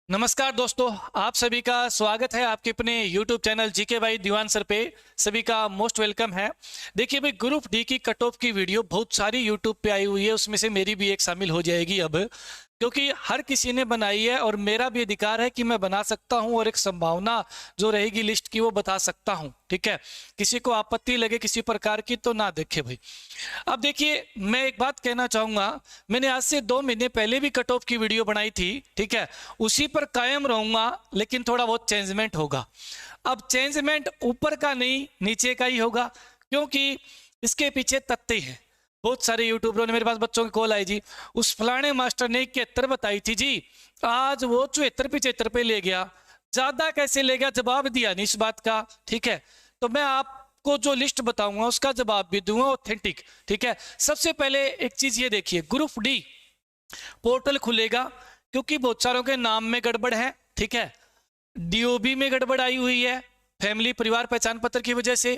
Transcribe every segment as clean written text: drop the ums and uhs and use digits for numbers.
नमस्कार दोस्तों, आप सभी का स्वागत है आपके अपने YouTube चैनल जीके भाई दीवान सर पे। सभी का मोस्ट वेलकम है। देखिए भाई, ग्रुप डी की कट ऑफ की वीडियो बहुत सारी YouTube पे आई हुई है, उसमें से मेरी भी एक शामिल हो जाएगी अब, क्योंकि हर किसी ने बनाई है और मेरा भी अधिकार है कि मैं बना सकता हूं और एक संभावना जो रहेगी लिस्ट की वो बता सकता हूं। ठीक है, किसी को आपत्ति लगे किसी प्रकार की तो ना देखे भाई। अब देखिए, मैं एक बात कहना चाहूंगा, मैंने आज से 2 महीने पहले भी कट ऑफ की वीडियो बनाई थी। ठीक है, उसी पर कायम रहूंगा, लेकिन थोड़ा बहुत चेंजमेंट होगा। अब चेंजमेंट ऊपर का नहीं नीचे का ही होगा, क्योंकि इसके पीछे तथ्य है। बहुत सारे यूट्यूबरों ने, मेरे पास बच्चों की कॉल आई जी, उस फलाने मास्टर ने 71 बताई थी जी, आज वो 74-75 पे ले गया, ज्यादा कैसे ले गया, जवाब दिया नहीं इस बात का। ठीक है, तो मैं आपको जो लिस्ट बताऊंगा उसका जवाब भी दूंगा ऑथेंटिक। ठीक है, सबसे पहले एक चीज ये देखिए, ग्रुप डी पोर्टल खुलेगा, क्योंकि बहुत सारों के नाम में गड़बड़ है। ठीक है, डीओबी में गड़बड़ आई हुई है, फैमिली परिवार पहचान पत्र की वजह से।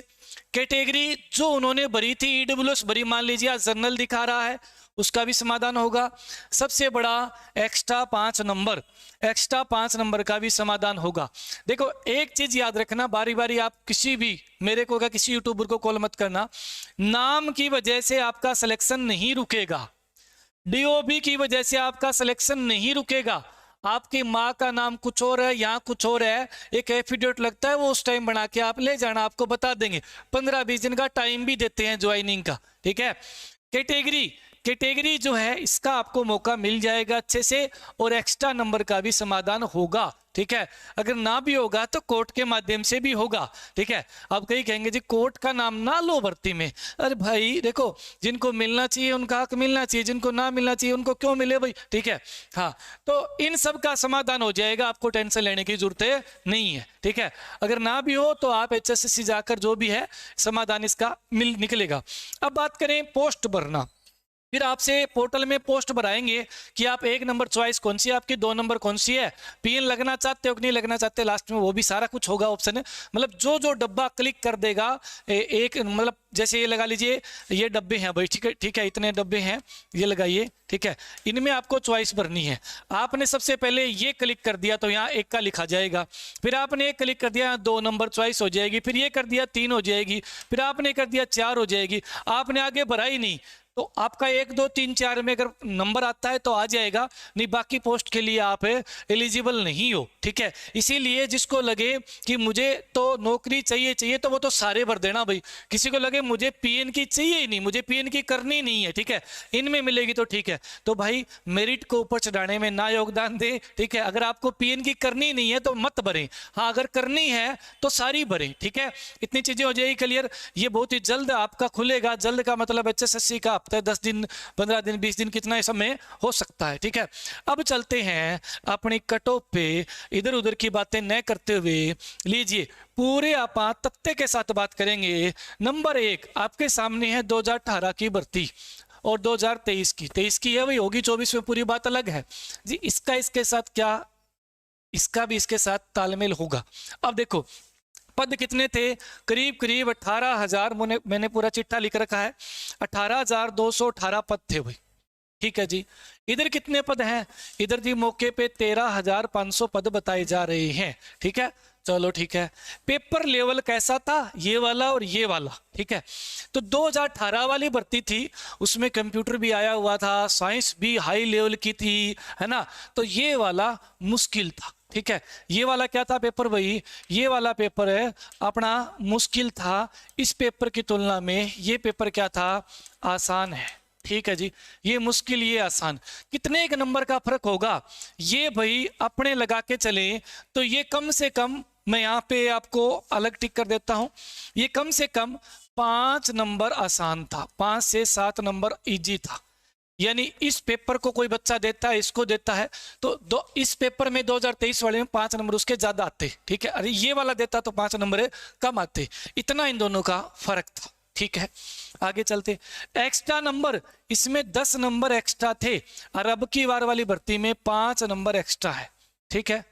कैटेगरी जो उन्होंने भरी थी ईडब्ल्यूएस भरी, मान लीजिए आज जर्नल दिखा रहा है, उसका भी समाधान होगा। सबसे बड़ा एक्स्ट्रा 5 नंबर का भी समाधान होगा। देखो एक चीज याद रखना, बारी बारी आप किसी भी, मेरे को क्या किसी यूट्यूबर को कॉल मत करना, नाम की वजह से आपका सिलेक्शन नहीं रुकेगा, डीओबी की वजह से आपका सिलेक्शन नहीं रुकेगा। आपकी माँ का नाम कुछ और है, यहाँ कुछ और है, एक एफिडेविट लगता है, वो उस टाइम बना के आप ले जाना, आपको बता देंगे। 15-20 दिन का टाइम भी देते हैं ज्वाइनिंग का। ठीक है, कैटेगरी जो है इसका आपको मौका मिल जाएगा अच्छे से, और एक्स्ट्रा नंबर का भी समाधान होगा। ठीक है, अगर ना भी होगा तो कोर्ट के माध्यम से भी होगा। ठीक है, अब कई कहेंगे जी कोर्ट का नाम ना लो भर्ती में। अरे भाई देखो, जिनको मिलना चाहिए उनका हक मिलना चाहिए, जिनको ना मिलना चाहिए उनको क्यों मिले भाई। ठीक है, हाँ, तो इन सब का समाधान हो जाएगा, आपको टेंशन लेने की जरूरत नहीं है। ठीक है, अगर ना भी हो तो आप HSSC जाकर जो भी है समाधान इसका निकलेगा। अब बात करें पोस्ट भरना, फिर आपसे पोर्टल में पोस्ट भराएंगे कि आप 1 नंबर चॉइस कौन सी है आपकी, 2 नंबर कौन सी है, पीएन लगना चाहते हो कि नहीं लगना चाहते, लास्ट में वो भी सारा कुछ होगा ऑप्शन है। मतलब जो जो डब्बा क्लिक कर देगा, एक मतलब जैसे ये लगा लीजिए, ये डब्बे हैं भाई। ठीक है, ठीक है, इतने डब्बे हैं, ये लगाइए। ठीक है, इनमें आपको चॉइस भरनी है। आपने सबसे पहले ये क्लिक कर दिया तो यहाँ 1 का लिखा जाएगा, फिर आपने एक क्लिक कर दिया 2 नंबर चॉइस हो जाएगी, फिर ये कर दिया 3 हो जाएगी, फिर आपने कर दिया 4 हो जाएगी। आपने आगे भरा ही नहीं तो आपका 1 2 3 4 में अगर नंबर आता है तो आ जाएगा, नहीं बाकी पोस्ट के लिए आप एलिजिबल नहीं हो। ठीक है, इसीलिए जिसको लगे कि मुझे तो नौकरी चाहिए तो वो तो सारे भर देना भाई। किसी को लगे मुझे पीएन की चाहिए ही नहीं, मुझे पीएन की करनी नहीं है, ठीक है, इनमें मिलेगी तो ठीक है, तो भाई मेरिट को ऊपर चढ़ाने में ना योगदान दे। ठीक है, अगर आपको पीएन की करनी नहीं है तो मत भरें, हाँ अगर करनी है तो सारी भरें। ठीक है, इतनी चीजें हो जाएगी क्लियर। ये बहुत ही जल्द आपका खुलेगा, जल्द का मतलब HSSC का हफ्ता 10 दिन 15 दिन 20 दिन कितना समय हो सकता है। ठीक है, अब चलते हैं अपनी कट ऑफ पे, इधर उधर की बातें न करते हुए लीजिए पूरे आप तथ्य के साथ बात करेंगे। नंबर 1 आपके सामने है 2018 की भर्ती और 2023 की, 23 की है वही होगी, 24 में पूरी बात अलग है जी। इसका इसके साथ क्या, इसका भी इसके साथ तालमेल होगा। अब देखो पद कितने थे, करीब करीब 18,000, मैंने पूरा चिट्ठा लिख रखा है, 18,218 पद थे भाई। ठीक है जी, इधर कितने पद हैं, इधर जी मौके पे 13,500 पद बताए जा रहे हैं। ठीक है, चलो ठीक है, पेपर लेवल कैसा था, ये वाला और ये वाला। ठीक है, तो 2018 वाली भर्ती थी, उसमें कंप्यूटर भी आया हुआ था, साइंस भी हाई लेवल की थी, है ना, तो ये वाला मुश्किल था। ठीक है, ये वाला क्या था पेपर, वही ये वाला पेपर है अपना मुश्किल था। इस पेपर की तुलना में ये पेपर क्या था, आसान है। ठीक है जी, ये मुश्किल ये आसान, कितने एक नंबर का फर्क होगा, ये भाई अपने लगा के चले तो ये कम से कम, मैं यहाँ पे आपको अलग टिक कर देता हूं, ये कम से कम 5 नंबर आसान था, 5 से 7 नंबर इजी था। यानी इस पेपर को कोई बच्चा देता है, इसको देता है तो इस पेपर में 2023 वाले में 5 नंबर उसके ज्यादा आते। ठीक है, अरे ये वाला देता तो 5 नंबर कम आते, इतना इन दोनों का फर्क था। ठीक है, आगे चलते, एक्स्ट्रा नंबर इसमें 10 नंबर एक्स्ट्रा थे, और अब की बार वाली भर्ती में 5 नंबर एक्स्ट्रा है। ठीक है,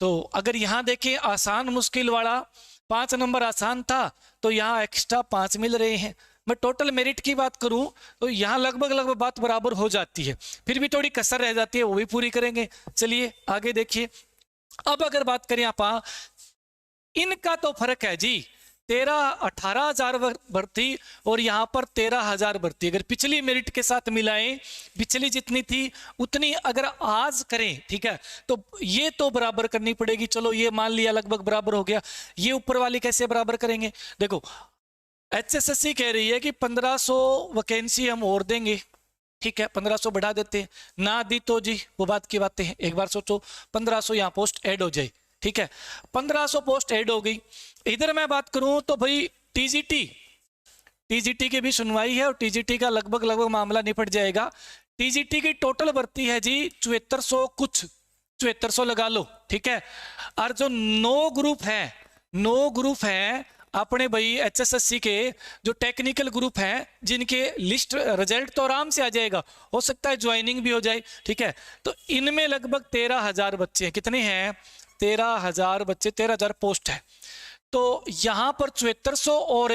तो अगर यहां देखें आसान मुश्किल वाला 5 नंबर आसान था, तो यहाँ एक्स्ट्रा 5 मिल रहे हैं, मैं टोटल मेरिट की बात करूं तो यहाँ लगभग बात बराबर हो जाती है, फिर भी थोड़ी कसर रह जाती है, वो भी पूरी करेंगे। चलिए आगे देखिए। अब अगर बात करें आप, इनका तो फर्क है जी, 18,000 भर्ती और यहाँ पर 13,000 भर्ती। अगर पिछली मेरिट के साथ मिलाएं, पिछली जितनी थी उतनी अगर आज करें, ठीक है, तो ये तो बराबर करनी पड़ेगी। चलो ये मान लिया लगभग बराबर हो गया, ये ऊपर वाली कैसे बराबर करेंगे? देखो HSSC कह रही है कि 1500 वैकेंसी हम और देंगे, ठीक है, 1500 बढ़ा देते हैं, ना दी तो जी वो बात की बातें हैं। एक बार सोचो 1500 यहाँ पोस्ट ऐड हो जाए, ठीक है, 1500 पोस्ट ऐड हो गई। इधर मैं बात करूं तो भाई टीजीटी की भी सुनवाई है और टीजीटी का लगभग मामला निपट जाएगा। टीजीटी की टोटल भर्ती है जी 7400 कुछ, 7400 लगा लो, ठीक है। और जो 9 ग्रुप है अपने भाई HSSC के, जो टेक्निकल ग्रुप हैं, जिनके लिस्ट रिजल्ट तो आराम से आ जाएगा, हो सकता है ज्वाइनिंग भी हो जाए, ठीक है, तो इनमें लगभग 13,000 बच्चे हैं। कितने हैं? 13,000 बच्चे, 13,000 पोस्ट है। तो यहां पर 7400 और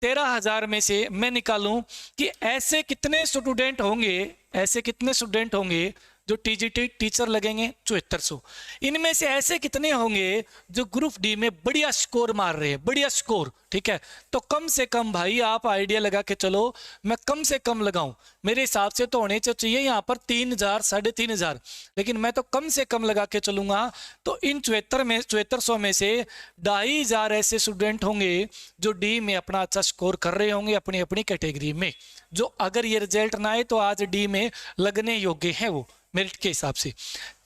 13,000 में से मैं निकालूं कि ऐसे कितने स्टूडेंट होंगे जो टीजीटी टीचर लगेंगे, 7400। इनमें से ऐसे कितने होंगे जो ग्रुप डी में बढ़िया स्कोर मार रहे हैं, बढ़िया स्कोर, ठीक है। तो कम से कम भाई आप आइडिया लगा के चलो, मैं कम से कम लगाऊं, मेरे हिसाब से तो होने चाहिए यहाँ पर 3,000 3,500, लेकिन मैं तो कम से कम लगा के चलूंगा। तो इन 7400 में से 2,500 ऐसे स्टूडेंट होंगे जो डी में अपना अच्छा स्कोर कर रहे होंगे अपनी अपनी कैटेगरी में, जो अगर ये रिजल्ट ना आए तो आज डी में लगने योग्य है वो मेरिट के हिसाब से।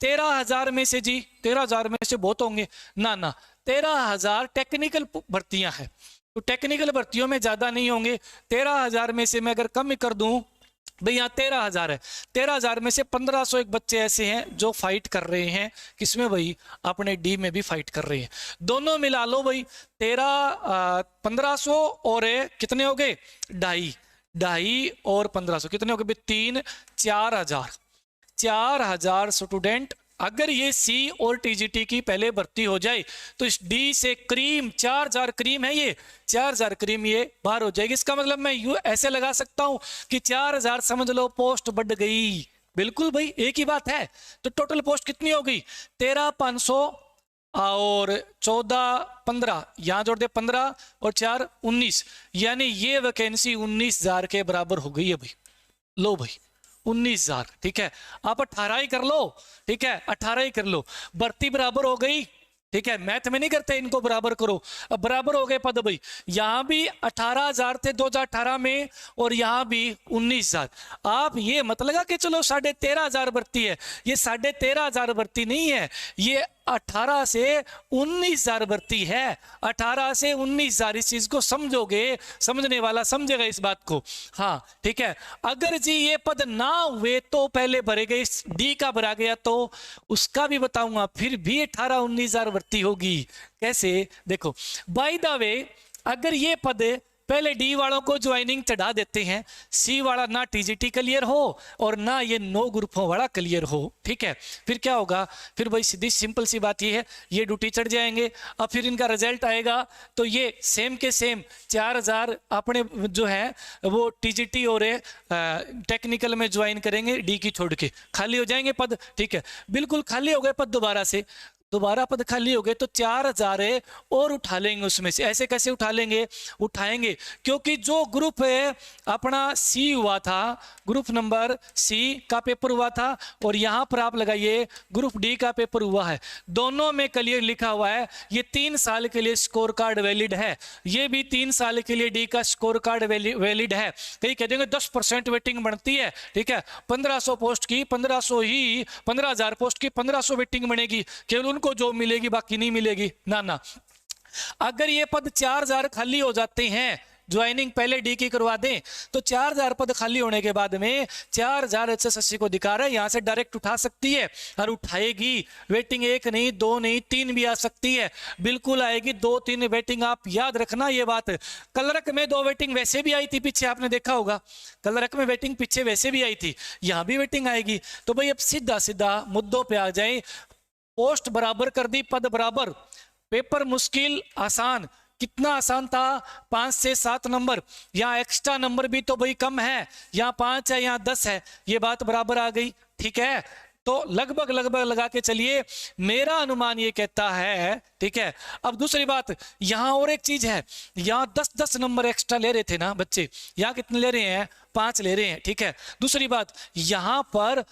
13,000 में से जी, 13,000 में से बहुत होंगे ना, 13,000 टेक्निकल भर्तियां हैं, तो टेक्निकल भर्तियों में ज्यादा नहीं होंगे। 13,000 में से मैं अगर कम कर दूं भाई, यहाँ 13,000 है, 13,000 में से 1,500 एक बच्चे ऐसे हैं जो फाइट कर रहे हैं, किसमें भाई? अपने डी में भी फाइट कर रहे हैं। दोनों मिला लो भाई, 1,500 और कितने हो गए? 2,500 और 1,500 कितने हो गए? 4,000 स्टूडेंट। अगर ये सी और टीजीटी की पहले भर्ती हो जाए तो इस डी से क्रीम 4,000 क्रीम है, ये 4,000 क्रीम ये बाहर हो जाएगी। इसका मतलब मैं यूं ऐसे लगा सकता हूं कि 4,000 समझ लो पोस्ट बढ़ गई, बिल्कुल भाई एक ही बात है। तो टोटल पोस्ट कितनी हो गई? 13,500 और 14,15 यहां जोड़ दे, 15 और 4 19, यानी ये वैकेंसी 19,000 के बराबर हो गई है भाई। लो भाई 19,000, ठीक है, आप 18 ही कर लो, ठीक है, 18 ही कर लो, भर्ती बराबर हो गई, ठीक है। मैथ में नहीं करते, इनको बराबर करो। अब बराबर हो गए पद भाई, यहां भी 18,000 थे 2018 में और यहां भी 19,000। आप ये मत लगा के चलो 13,500 भर्ती है, ये 13,500 भर्ती नहीं है, ये 18 से 19,000 भर्ती है। 18 से 19,000, इस चीज को समझोगे, समझने वाला समझेगा इस बात को, हाँ ठीक है। अगर जी ये पद ना हुए तो पहले भरे गए, डी का भरा गया तो उसका भी बताऊंगा, फिर भी 18-19,000 भर्ती होगी। कैसे? देखो बाय द वे, अगर ये पद पहले डी वालों को ज्वाइनिंग चढ़ा देते हैं, सी वाला ना टीजीटी क्लियर हो और ना ये 9 ग्रुपों वाला क्लियर हो, ठीक है, फिर क्या होगा? फिर भाई सीधी सिंपल सी बात ये है, ये ड्यूटी चढ़ जाएंगे। अब फिर इनका रिजल्ट आएगा तो ये सेम के सेम 4,000 अपने जो है वो टीजीटी और टेक्निकल में ज्वाइन करेंगे, डी की छोड़ के खाली हो जाएंगे पद, ठीक है, बिल्कुल खाली हो गए पद, दोबारा पद खाली हो गए तो 4,000 और उठा लेंगे उसमें से। ऐसे कैसे उठा लेंगे? उठाएंगे क्योंकि जो ग्रुप है अपना सी हुआ था, ग्रुप नंबर सी का पेपर हुआ था और यहां पर आप लगाइए ग्रुप डी का पेपर हुआ है, दोनों में क्लियर लिखा हुआ है ये 3 साल के लिए स्कोर कार्ड वैलिड है, ये भी 3 साल के लिए डी का स्कोर कार्ड वैलिड है। कहीं कह देंगे 10% वेटिंग बनती है, ठीक है, 1,500 पोस्ट की 1,500 ही 15,000 पोस्ट की 1,500 वेटिंग बनेगी, केवल उनको जो मिलेगी बाकी नहीं मिलेगी, ना। अगर ये पद 4,000 खाली हो जाते हैं, ज्वाइनिंग पहले डी की करवा दें तो 4,000 पद खाली होने के बाद में 4,000 HSSC को दिखा रहा है, यहां से डायरेक्ट उठा सकती है और उठाएगी। वेटिंग 1 नहीं 2 नहीं 3 भी आ सकती है, बिल्कुल आएगी 2-3 वेटिंग। आप याद रखना ये बात। कलरक में 2 वेटिंग वैसे भी आई थी पीछे, आपने देखा होगा, कलरक में वेटिंग पीछे वैसे भी आई थी, यहां भी वेटिंग आएगी। तो भाई अब सीधा सीधा मुद्दों पर आ जाए, पोस्ट बराबर कर दी, पद बराबर, पेपर मुश्किल आसान, कितना आसान था, 5 से 7 नंबर। यहाँ एक्स्ट्रा नंबर भी तो भाई कम है, यहाँ 5 है यहाँ 10 है, ये बात बराबर आ गई। ठीक है, तो लगभग लगभग लगा के चलिए, मेरा अनुमान ये कहता है। ठीक है, अब दूसरी बात, यहां और एक चीज है, यहां 10-10 नंबर एक्स्ट्रा ले रहे थे ना बच्चे, यहां कितने ले रहे हैं, 5 ले रहे हैं। ठीक है, दूसरी बात, यहां पर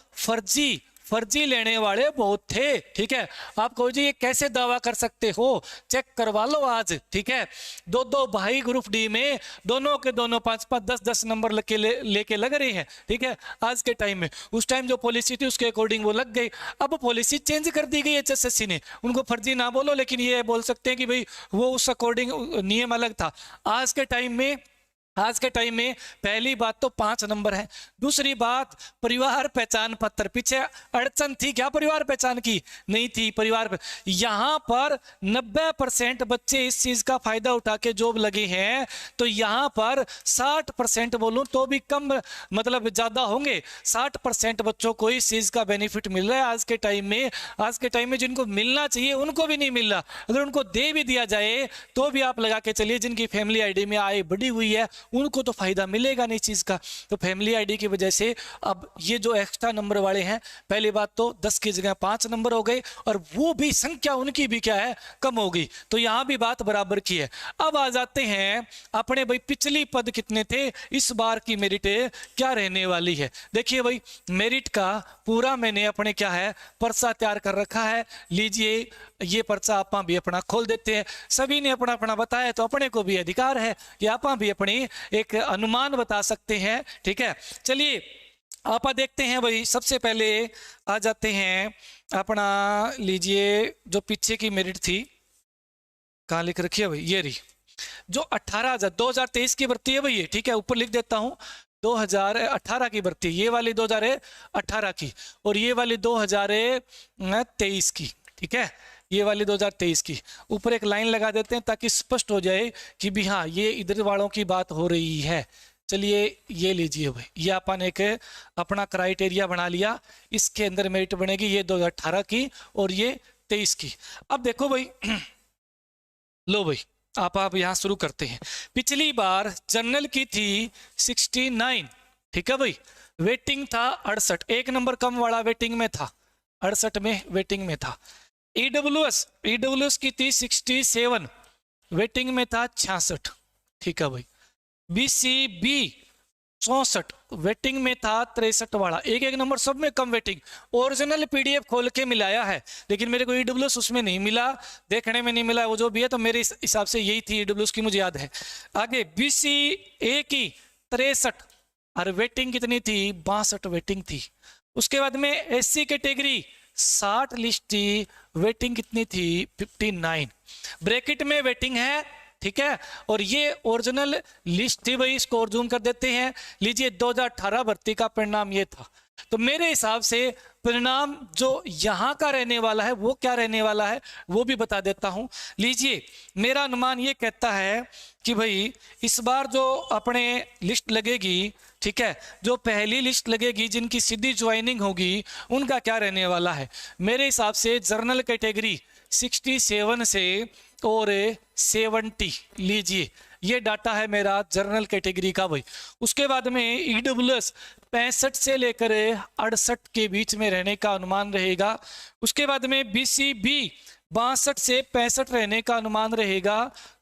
फर्जी लेने वाले बहुत थे। ठीक है, आप कहो जी ये कैसे दावा कर सकते हो, चेक करवा लो आज। ठीक है, दो भाई ग्रुप डी में दोनों के दोनों 5-5 10-10 नंबर लेके लग रहे हैं। ठीक है, आज के टाइम में, उस टाइम जो पॉलिसी थी उसके अकॉर्डिंग वो लग गई। अब पॉलिसी चेंज कर दी गई एचएसएससी ने, उनको फर्जी ना बोलो, लेकिन ये बोल सकते हैं कि भाई वो उस अकॉर्डिंग नियम अलग था। आज के टाइम में पहली बात तो 5 नंबर है। दूसरी बात, परिवार पहचान पत्र, पीछे अड़चन थी क्या परिवार पहचान की, नहीं थी परिवार यहाँ पर 90% बच्चे इस चीज का फायदा उठा के जॉब लगे हैं, तो यहाँ पर 60% बोलूं तो भी कम, मतलब ज्यादा होंगे, 60% बच्चों को इस चीज का बेनिफिट मिल रहा है आज के टाइम में। आज के टाइम में जिनको मिलना चाहिए उनको भी नहीं मिल रहा, अगर उनको दे भी दिया जाए तो भी आप लगा के चलिए जिनकी फैमिली आईडी में आय बढ़ी हुई है उनको तो फायदा मिलेगा नहीं चीज का। तो फैमिली आईडी की वजह से अब ये जो एक्स्ट्रा नंबर वाले हैं, पहली बात तो 10 की जगह 5 नंबर हो गए, और वो भी संख्या उनकी भी क्या है, कम हो गई। तो यहां भी बात बराबर की है। अब आ जाते हैं अपने भाई पिछली पद कितने थे, इस बार की मेरिट क्या रहने वाली है। देखिए भाई, मेरिट का पूरा मैंने अपने क्या है पर्चा तैयार कर रखा है। लीजिए ये पर्चा आप भी अपना खोल देते हैं। सभी ने अपना अपना बताया, तो अपने को भी अधिकार है कि आप भी अपनी एक अनुमान बता सकते हैं। ठीक है, चलिए आप देखते हैं भाई, सबसे पहले आ जाते हैं अपना, लीजिए जो पीछे की मेरिट थी, कहाँ लिख रखी है भाई, ये रही, जो 2023 की भर्ती है भाई, ठीक है, ऊपर लिख देता हूं 2018 की भर्ती, ये वाली 2018 की और ये वाली 2023 की। ठीक है, ये वाली 2023 की, ऊपर एक लाइन लगा देते हैं ताकि स्पष्ट हो जाए कि भी हाँ ये इधर वालों की बात हो रही है। चलिए ये लीजिए भाई, ये अपन एक अपना क्राइटेरिया बना लिया, इसके अंदर मेरिट बनेगी ये 2018 की और ये 23 की। अब देखो भाई, लो भाई आप यहाँ शुरू करते हैं। पिछली बार जनरल की थी 69, ठीक है भाई, वेटिंग था 68, एक नंबर कम वाला वेटिंग में था, 68 में वेटिंग में था। ईडब्ल्यूएस की थी 67, वेटिंग में था 66, ठीक है भाई। बीसीबी 64, वेटिंग में था 63 वाला, एक एक नंबर सब में कम वेटिंग। ओरिजिनल पीडीएफ खोल के मिलाया है, लेकिन मेरे को ईडब्ल्यूएस उसमें नहीं मिला, देखने में नहीं मिला, वो जो भी है, तो मेरे हिसाब से यही थी ईडब्ल्यूएस की, मुझे याद है। आगे बीसीए की 63 और वेटिंग कितनी थी, 62 वेटिंग थी। उसके बाद में एससी कैटेगरी 60 लिस्ट थी, वेटिंग कितनी थी, 59। ब्रैकेट में वेटिंग है, ठीक है, और ये ओरिजिनल लिस्ट थी भाई, इसको और जूम कर देते हैं। लीजिए 2018 भर्ती का परिणाम ये था। तो मेरे हिसाब से परिणाम जो यहाँ का रहने वाला है वो क्या रहने वाला है वो भी बता देता हूँ। लीजिए मेरा अनुमान ये कहता है कि भाई इस बार जो अपने लिस्ट लगेगी, ठीक है, जो पहली लिस्ट लगेगी जिनकी सीधी ज्वाइनिंग होगी उनका क्या रहने वाला है। मेरे हिसाब से जनरल कैटेगरी 67 से और 70, लीजिए ये डाटा है मेरा जनरल कैटेगरी का भाई। उसके बाद में ईडब्ल्यूएस 65 से लेकर 68 के बीच में रहने का अनुमान रहेगा। उसके बाद में बीसीबी 62 से 65 रहने का अनुमान रहेगा,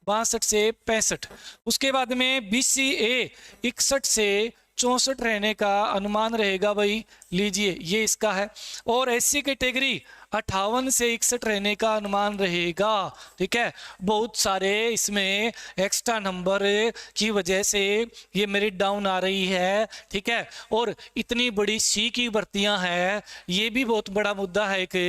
62 से 65। उसके बाद में बीसीए 61 से 64 रहने का अनुमान रहेगा भाई, लीजिए ये इसका है। और एससी कैटेगरी 58 से 61 रहने का अनुमान रहेगा, ठीक है। बहुत सारे इसमें एक्स्ट्रा नंबर की वजह से ये मेरिट डाउन आ रही है, ठीक है। और इतनी बड़ी सी की भर्तियां हैं, ये भी बहुत बड़ा मुद्दा है कि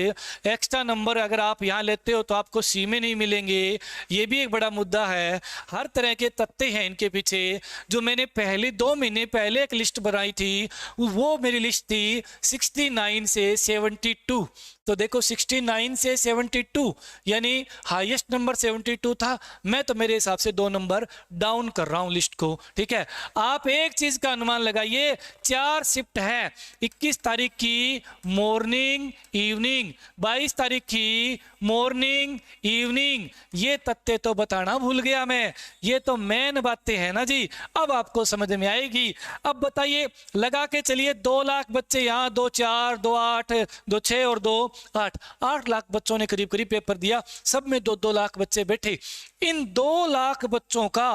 एक्स्ट्रा नंबर अगर आप यहाँ लेते हो तो आपको सी में नहीं मिलेंगे, ये भी एक बड़ा मुद्दा है। हर तरह के तथ्य हैं इनके पीछे, जो मैंने पहले 2 महीने पहले पहले एक लिस्ट बनाई थी, वो मेरी लिस्ट थी 69 से 72। तो देखो 69 से 72 यानी हाईएस्ट नंबर 72 था। मैं तो मेरे हिसाब से 2 नंबर डाउन कर रहा हूं लिस्ट को, ठीक है। आप एक चीज का अनुमान लगाइए, 4 शिफ्ट है, 21 तारीख की मॉर्निंग इवनिंग, 22 तारीख की मॉर्निंग इवनिंग। ये तथ्य तो बताना भूल गया मैं, ये तो मेन बातें हैं ना जी, अब आपको समझ में आएगी। अब बताइए, लगा के चलिए 2 लाख बच्चे यहाँ, 2 4 2 8 2 6 और 2 8 लाख बच्चों ने करीब करीब पेपर दिया, सब में 2 लाख बच्चे बैठे। इन 2 लाख बच्चों का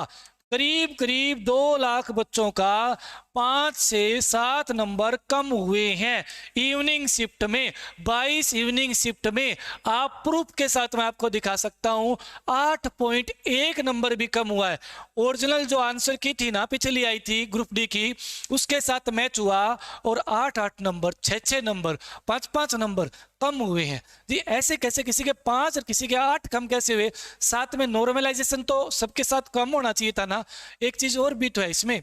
करीब करीब 2 लाख बच्चों का 5 से 7 नंबर कम हुए हैं इवनिंग शिफ्ट में। 22 इवनिंग शिफ्ट में आप प्रूफ के साथ मैं आपको दिखा सकता हूं 8.1 नंबर भी कम हुआ है। ओरिजिनल जो आंसर की थी ना, पिछली आई थी ग्रुप डी की, उसके साथ मैच हुआ और 8 नंबर 6 नंबर 5 नंबर कम हुए हैं जी। ऐसे कैसे, किसी के 5 और किसी के 8 कम कैसे हुए? साथ में नॉर्मलाइजेशन तो सबके साथ कम होना चाहिए था ना। एक चीज और भी तो है इसमें,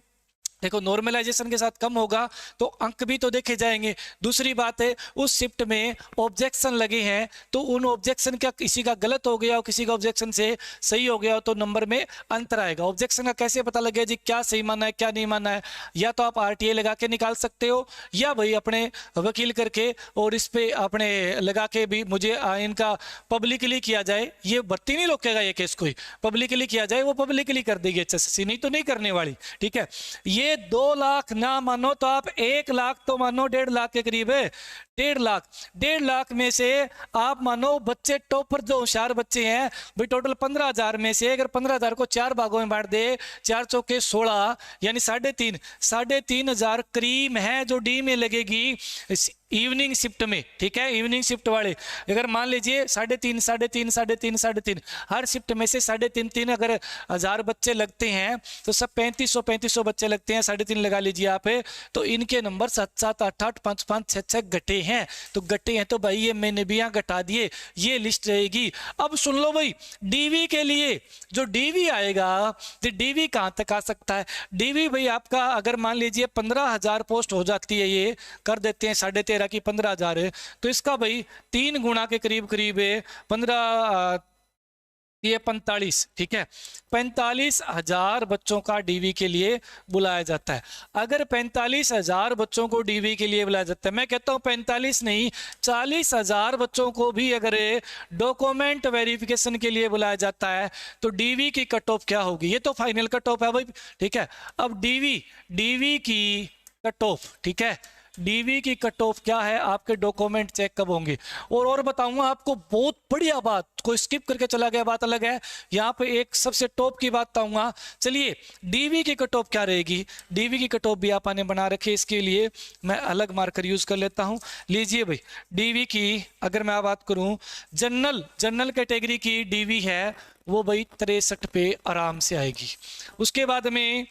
देखो नॉर्मलाइजेशन के साथ कम होगा तो अंक भी तो देखे जाएंगे। दूसरी बात है, उस शिफ्ट में ऑब्जेक्शन लगे हैं, तो उन ऑब्जेक्शन का किसी का गलत हो गया हो, किसी का ऑब्जेक्शन से सही हो गया हो, तो नंबर में अंतर आएगा। ऑब्जेक्शन का कैसे पता लगेगा जी, क्या सही मानना है क्या नहीं मानना है? या तो आप आरटीए लगा के निकाल सकते हो, या भाई अपने वकील करके और इस पे अपने लगा के भी मुझे इनका पब्लिकली किया जाए। ये भर्ती नहीं रोकेगा ये केस, कोई पब्लिकली किया जाए वो पब्लिकली कर देगी एचएसएससी, नहीं तो नहीं करने वाली, ठीक है। ये 2 लाख ना मानो तो आप 1 लाख तो मानो, 1.5 लाख के करीब है। 1.5 लाख में से आप मानो बच्चे टॉपर जो होशियार बच्चे हैं भाई, टोटल 15,000 में से अगर 15,000 को 4 भागों में बांट दे, 4 चौके 16 यानी 3,500 क्रीम है जो डी में लगेगी इवनिंग शिफ्ट में, ठीक है। इवनिंग शिफ्ट वाले अगर मान लीजिए 3,500 हर शिफ्ट में से 3,500 अगर 1000 बच्चे लगते हैं तो सब 3500 बच्चे लगते हैं, 3.5 लगा लीजिए आप, तो इनके नंबर 7 7 8 8 5 5 6 6 घटे हैं। तो घटे हैं तो भाई ये मैंने भी यहाँ घटा दिए, ये लिस्ट रहेगी। अब सुन लो भाई, डीवी के लिए जो डीवी आएगा, तो डीवी कहाँ तक आ सकता है? डीवी भाई आपका अगर मान लीजिए 15,000 पोस्ट हो जाती है, ये कर देते हैं 13.5 की 15,000 है, तो इसका भाई 3 गुना के करीब करीब है 15 ये 45, ठीक है। 45,000 बच्चों का डीवी के लिए बुलाया जाता है। अगर 45,000 बच्चों को डीवी के लिए बुलाया जाता है, मैं कहता हूं 45 नहीं 40,000 बच्चों को भी अगर डॉक्यूमेंट वेरिफिकेशन के लिए बुलाया जाता है तो डीवी की कट ऑफ क्या होगी? ये तो फाइनल कट ऑफ है भाई, ठीक है। अब डीवी की कट ऑफ, ठीक है, डीवी की कट ऑफ क्या है, आपके डॉक्यूमेंट चेक कब होंगे। और बताऊंगा आपको बहुत बढ़िया बात, कोई स्किप करके चला गया बात अलग है, यहाँ पे एक सबसे टॉप की बात बताऊंगा। चलिए डीवी की कट ऑफ क्या रहेगी, डीवी की कट ऑफ भी आपने बना रखे, इसके लिए मैं अलग मार्कर यूज कर लेता हूं। लीजिए भाई, डीवी की अगर मैं बात करूं, जनरल कैटेगरी की डीवी है वो भाई 63 पे आराम से आएगी। उसके बाद में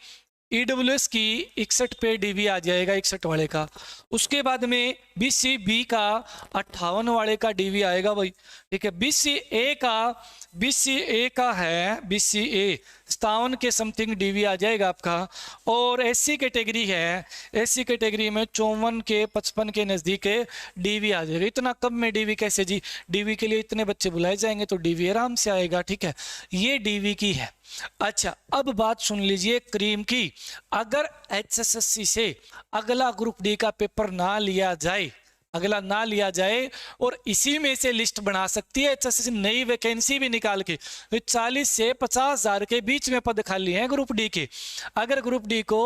ईडब्ल्यूएस की 61 पे डीवी आ जाएगा, 61 वाले का। उसके बाद में बीसीबी का 58 वाले का डीवी आएगा भाई, ठीक है। बीसीए का है, बीसीए 57 के समथिंग डीवी आ जाएगा आपका। और एससी कैटेगरी है, एससी कैटेगरी में 54 के 55 के नजदीक डीवी आ जाएगा। इतना कम में डीवी कैसे जी? डीवी के लिए इतने बच्चे बुलाए जाएंगे तो डीवी आराम से आएगा, ठीक है। ये डीवी की है। अच्छा, अब बात सुन लीजिए क्रीम की। अगर एचएसएससी से अगला ग्रुप डी का पेपर ना लिया जाए, अगला ना लिया जाए और इसी में से लिस्ट बना सकती है एचएसएससी नई वैकेंसी भी निकाल के। 40 से 50,000 के बीच में पद खाली हैं ग्रुप डी के। अगर ग्रुप डी को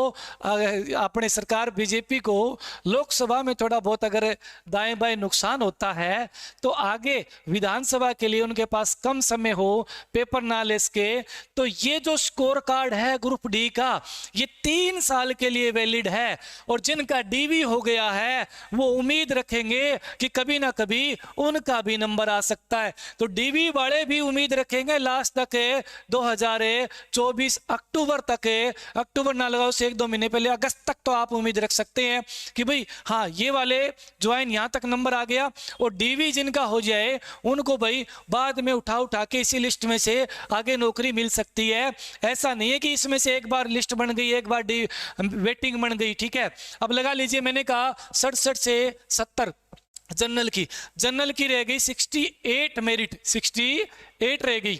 अपने सरकार बीजेपी को लोकसभा में थोड़ा बहुत अगर दाएं बाएं नुकसान होता है तो आगे विधानसभा के लिए उनके पास कम समय हो पेपर ना ले सके, तो ये जो स्कोर कार्ड है ग्रुप डी का ये 3 साल के लिए वैलिड है। और जिनका डीवी हो गया है वो उम्मीद रखें रखेंगे कि कभी ना कभी उनका भी नंबर आ सकता है। तो डीवी वाले भी उम्मीद रखेंगे लास्ट तक 2024 अक्टूबर तक, अक्टूबर ना लगाओ से 1-2 महीने पहले, अगस्त तक तो आप उम्मीद रख सकते हैं कि भाई हाँ ये वाले ज्वाइन यहां तक नंबर आ गया, और डीवी जिनका हो जाए उनको भाई बाद में उठा के इसी लिस्ट में से आगे नौकरी मिल सकती है। ऐसा नहीं है कि इसमें से एक बार लिस्ट बन गई, एक बार वेटिंग बन गई, ठीक है। अब लगा लीजिए मैंने कहा 67 से 70 जनरल की रह गई 68 मेरिट, 68 रह गई,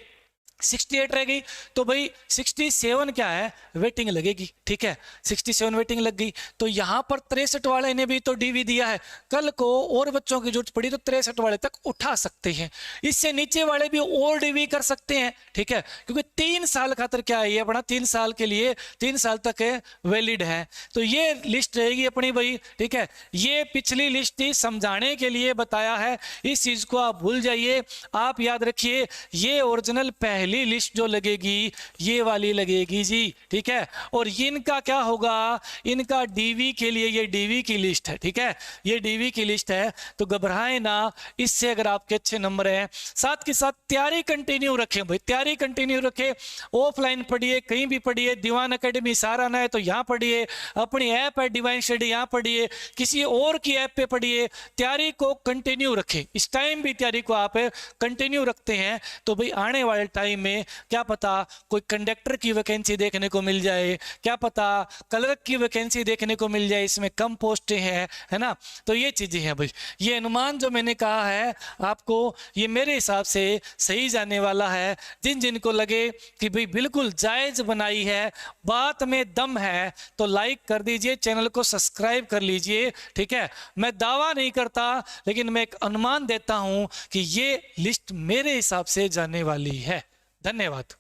68 रह गई, तो भाई 67 क्या है, वेटिंग लगेगी, ठीक है। 67 वेटिंग लग गई, तो यहां पर 63 वाले ने भी तो डीवी दिया है, कल को और बच्चों की जरूरत पड़ी तो 63 वाले तक उठा सकते हैं, इससे नीचे वाले भी और डीवी कर सकते हैं, ठीक है। क्योंकि 3 साल खातर क्या है ये अपना, 3 साल के लिए 3 साल तक वैलिड है। तो ये लिस्ट रहेगी अपनी भाई, ठीक है। ये पिछली लिस्ट थी, समझाने के लिए बताया है, इस चीज को आप भूल जाइए। आप याद रखिए ये ओरिजिनल पहली लिस्ट जो लगेगी ये वाली लगेगी जी, ठीक है। और इनका क्या होगा, इनका डीवी के लिए ये डीवी की लिस्ट है, ठीक है, ये डीवी की लिस्ट है, तो घबराएं ना इससे अगर आपके अच्छे नंबर हैं। साथ के साथ तैयारी कंटिन्यू रखें भाई, तैयारी कंटिन्यू रखें, ऑफलाइन पढ़िए, कहीं भी पढ़िए, दीवान एकेडमी सहाराना है तो यहाँ पढ़िए, अपनी ऐप है डिवाइन स्टडी यहाँ पढ़िए, किसी और की ऐप पे पढ़िए, तैयारी को कंटिन्यू रखें। इस टाइम भी तैयारी को आप कंटिन्यू रखते हैं तो भाई आने वाले टाइम में क्या पता कोई कंडक्टर की वैकेंसी देखने को मिल जाए, क्या पता क्लर्क की वैकेंसी देखने को मिल जाए, इसमें कम पोस्टें हैं, है ना। तो ये चीजें हैं भाई, ये अनुमान जो मैंने कहा है आपको, ये मेरे हिसाब से सही जाने वाला है। जिन जिनको लगे कि भाई बिल्कुल जायज बनाई है, बात में दम है, तो लाइक कर दीजिए, चैनल को सब्सक्राइब कर लीजिए, ठीक है। मैं दावा नहीं करता लेकिन मैं एक अनुमान देता हूं कि ये लिस्ट मेरे हिसाब से जाने वाली है। धन्यवाद।